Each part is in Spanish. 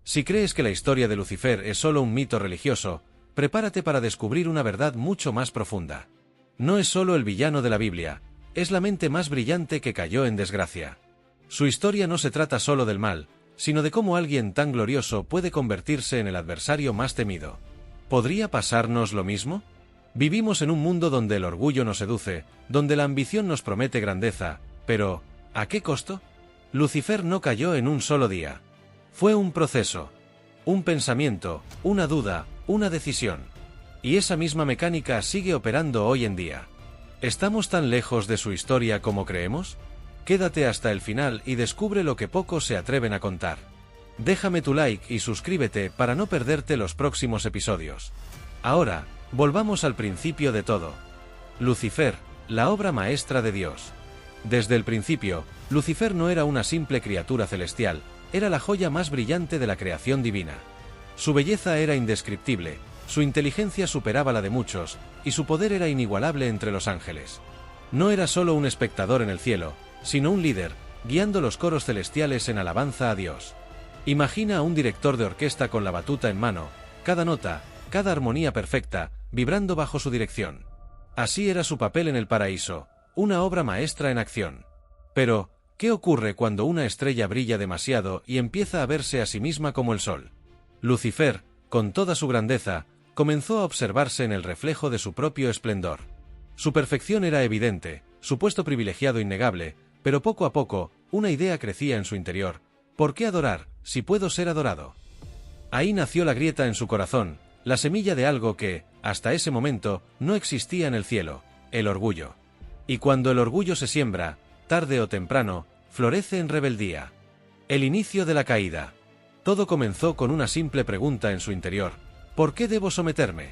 Si crees que la historia de Lucifer es solo un mito religioso, prepárate para descubrir una verdad mucho más profunda. No es solo el villano de la Biblia, es la mente más brillante que cayó en desgracia. Su historia no se trata solo del mal, sino de cómo alguien tan glorioso puede convertirse en el adversario más temido. ¿Podría pasarnos lo mismo? Vivimos en un mundo donde el orgullo nos seduce, donde la ambición nos promete grandeza, pero ¿a qué costo? Lucifer no cayó en un solo día. Fue un proceso, un pensamiento, una duda, una decisión. Y esa misma mecánica sigue operando hoy en día. ¿Estamos tan lejos de su historia como creemos? Quédate hasta el final y descubre lo que pocos se atreven a contar. Déjame tu like y suscríbete para no perderte los próximos episodios. Ahora, volvamos al principio de todo. Lucifer, la obra maestra de Dios. Desde el principio, Lucifer no era una simple criatura celestial, era la joya más brillante de la creación divina. Su belleza era indescriptible, su inteligencia superaba la de muchos, y su poder era inigualable entre los ángeles. No era solo un espectador en el cielo, sino un líder, guiando los coros celestiales en alabanza a Dios. Imagina a un director de orquesta con la batuta en mano, cada nota, cada armonía perfecta, vibrando bajo su dirección. Así era su papel en el paraíso, una obra maestra en acción. Pero, ¿qué ocurre cuando una estrella brilla demasiado y empieza a verse a sí misma como el sol? Lucifer, con toda su grandeza, comenzó a observarse en el reflejo de su propio esplendor. Su perfección era evidente, su puesto privilegiado innegable, pero poco a poco, una idea crecía en su interior. ¿Por qué adorar, si puedo ser adorado? Ahí nació la grieta en su corazón, la semilla de algo que, hasta ese momento, no existía en el cielo, el orgullo. Y cuando el orgullo se siembra, tarde o temprano, florece en rebeldía. El inicio de la caída. Todo comenzó con una simple pregunta en su interior: ¿por qué debo someterme?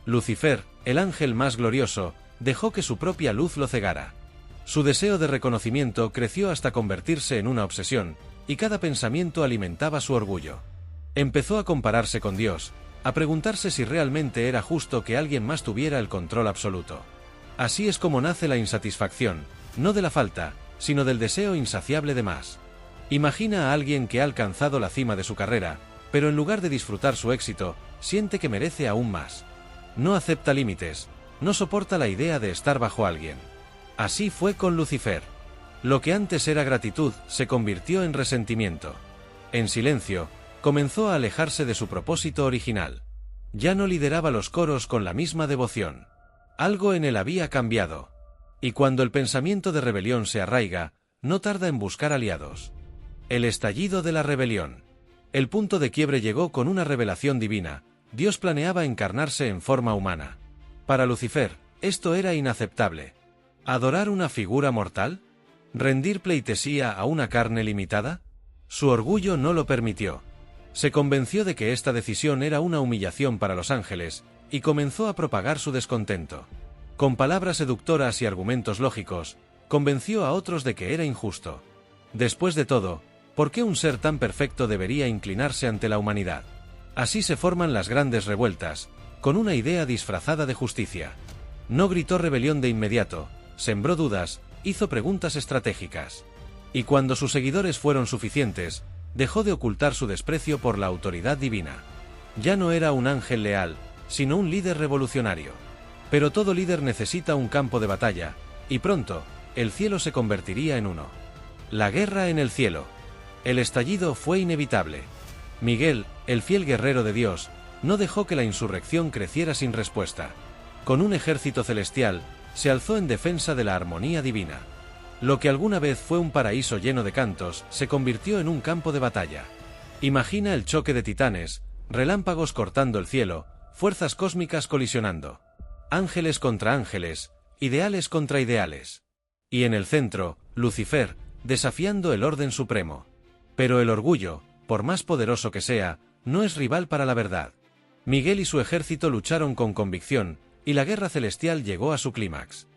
Lucifer, el ángel más glorioso, dejó que su propia luz lo cegara. Su deseo de reconocimiento creció hasta convertirse en una obsesión, y cada pensamiento alimentaba su orgullo. Empezó a compararse con Dios, a preguntarse si realmente era justo que alguien más tuviera el control absoluto. Así es como nace la insatisfacción, no de la falta, sino del deseo insaciable de más. Imagina a alguien que ha alcanzado la cima de su carrera, pero en lugar de disfrutar su éxito, siente que merece aún más. No acepta límites, no soporta la idea de estar bajo alguien. Así fue con Lucifer. Lo que antes era gratitud se convirtió en resentimiento. En silencio, comenzó a alejarse de su propósito original. Ya no lideraba los coros con la misma devoción. Algo en él había cambiado. Y cuando el pensamiento de rebelión se arraiga, no tarda en buscar aliados. El estallido de la rebelión. El punto de quiebre llegó con una revelación divina. Dios planeaba encarnarse en forma humana. Para Lucifer, esto era inaceptable. ¿Adorar una figura mortal? ¿Rendir pleitesía a una carne limitada? Su orgullo no lo permitió. Se convenció de que esta decisión era una humillación para los ángeles, y comenzó a propagar su descontento. Con palabras seductoras y argumentos lógicos, convenció a otros de que era injusto. Después de todo, ¿por qué un ser tan perfecto debería inclinarse ante la humanidad? Así se forman las grandes revueltas, con una idea disfrazada de justicia. No gritó rebelión de inmediato, sembró dudas, hizo preguntas estratégicas. Y cuando sus seguidores fueron suficientes, dejó de ocultar su desprecio por la autoridad divina. Ya no era un ángel leal, sino un líder revolucionario. Pero todo líder necesita un campo de batalla, y pronto, el cielo se convertiría en uno. La guerra en el cielo. El estallido fue inevitable. Miguel, el fiel guerrero de Dios, no dejó que la insurrección creciera sin respuesta. Con un ejército celestial, se alzó en defensa de la armonía divina. Lo que alguna vez fue un paraíso lleno de cantos, se convirtió en un campo de batalla. Imagina el choque de titanes, relámpagos cortando el cielo, fuerzas cósmicas colisionando. Ángeles contra ángeles, ideales contra ideales. Y en el centro, Lucifer, desafiando el orden supremo. Pero el orgullo, por más poderoso que sea, no es rival para la verdad. Miguel y su ejército lucharon con convicción, y la guerra celestial llegó a su clímax.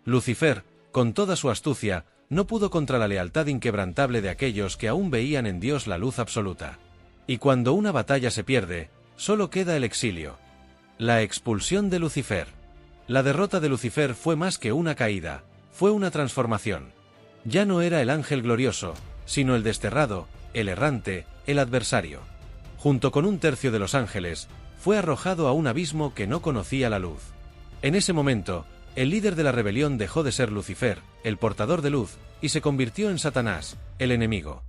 Lucifer, con toda su astucia, no pudo contra la lealtad inquebrantable de aquellos que aún veían en Dios la luz absoluta. Y cuando una batalla se pierde, solo queda el exilio. La expulsión de Lucifer. La derrota de Lucifer fue más que una caída, fue una transformación. Ya no era el ángel glorioso, sino el desterrado, el errante, el adversario. junto con un tercio de los ángeles, fue arrojado a un abismo que no conocía la luz. En ese momento, el líder de la rebelión dejó de ser Lucifer, el portador de luz, y se convirtió en Satanás, el enemigo.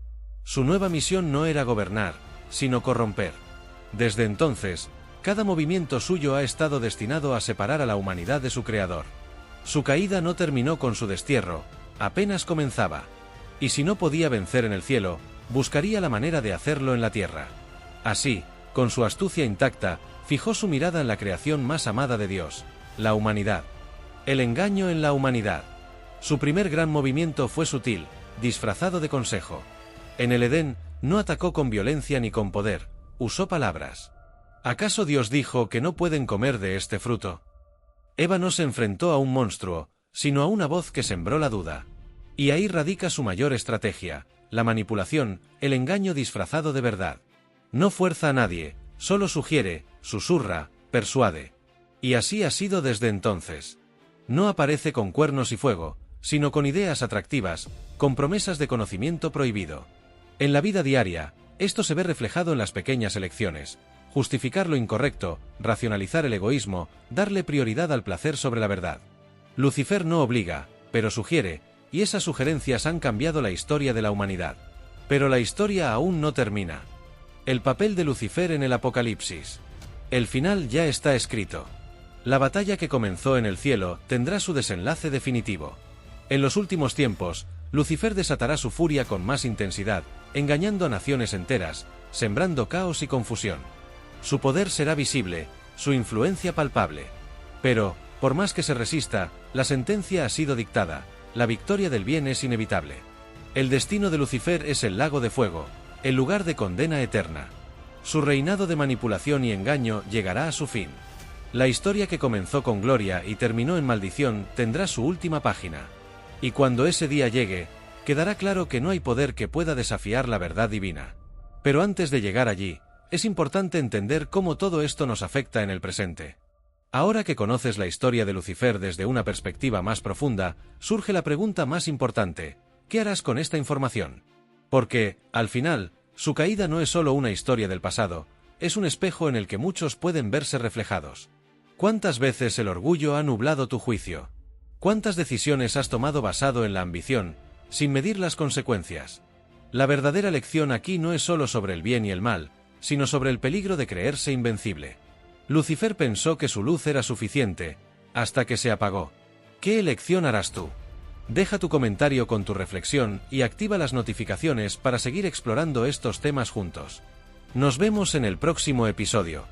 Su nueva misión no era gobernar, sino corromper. Desde entonces, cada movimiento suyo ha estado destinado a separar a la humanidad de su creador. Su caída no terminó con su destierro, apenas comenzaba. Y si no podía vencer en el cielo, buscaría la manera de hacerlo en la tierra. Así, con su astucia intacta, fijó su mirada en la creación más amada de Dios, la humanidad. El engaño en la humanidad. Su primer gran movimiento fue sutil, disfrazado de consejo. En el Edén, no atacó con violencia ni con poder, usó palabras. ¿Acaso Dios dijo que no pueden comer de este fruto? Eva no se enfrentó a un monstruo, sino a una voz que sembró la duda. Y ahí radica su mayor estrategia, la manipulación, el engaño disfrazado de verdad. No fuerza a nadie, solo sugiere, susurra, persuade. Y así ha sido desde entonces. No aparece con cuernos y fuego, sino con ideas atractivas, con promesas de conocimiento prohibido. En la vida diaria, esto se ve reflejado en las pequeñas elecciones. Justificar lo incorrecto, racionalizar el egoísmo, darle prioridad al placer sobre la verdad. Lucifer no obliga, pero sugiere, y esas sugerencias han cambiado la historia de la humanidad. Pero la historia aún no termina. El papel de Lucifer en el Apocalipsis. El final ya está escrito. La batalla que comenzó en el cielo tendrá su desenlace definitivo. En los últimos tiempos, Lucifer desatará su furia con más intensidad, engañando a naciones enteras, sembrando caos y confusión. Su poder será visible, su influencia palpable. Pero, por más que se resista, la sentencia ha sido dictada, la victoria del bien es inevitable. El destino de Lucifer es el lago de fuego, el lugar de condena eterna. Su reinado de manipulación y engaño llegará a su fin. La historia que comenzó con gloria y terminó en maldición tendrá su última página. Y cuando ese día llegue, quedará claro que no hay poder que pueda desafiar la verdad divina. Pero antes de llegar allí, es importante entender cómo todo esto nos afecta en el presente. Ahora que conoces la historia de Lucifer desde una perspectiva más profunda, surge la pregunta más importante: ¿qué harás con esta información? Porque, al final, su caída no es solo una historia del pasado, es un espejo en el que muchos pueden verse reflejados. ¿Cuántas veces el orgullo ha nublado tu juicio? ¿Cuántas decisiones has tomado basado en la ambición, sin medir las consecuencias? La verdadera lección aquí no es solo sobre el bien y el mal, sino sobre el peligro de creerse invencible. Lucifer pensó que su luz era suficiente, hasta que se apagó. ¿Qué elección harás tú? Deja tu comentario con tu reflexión y activa las notificaciones para seguir explorando estos temas juntos. Nos vemos en el próximo episodio.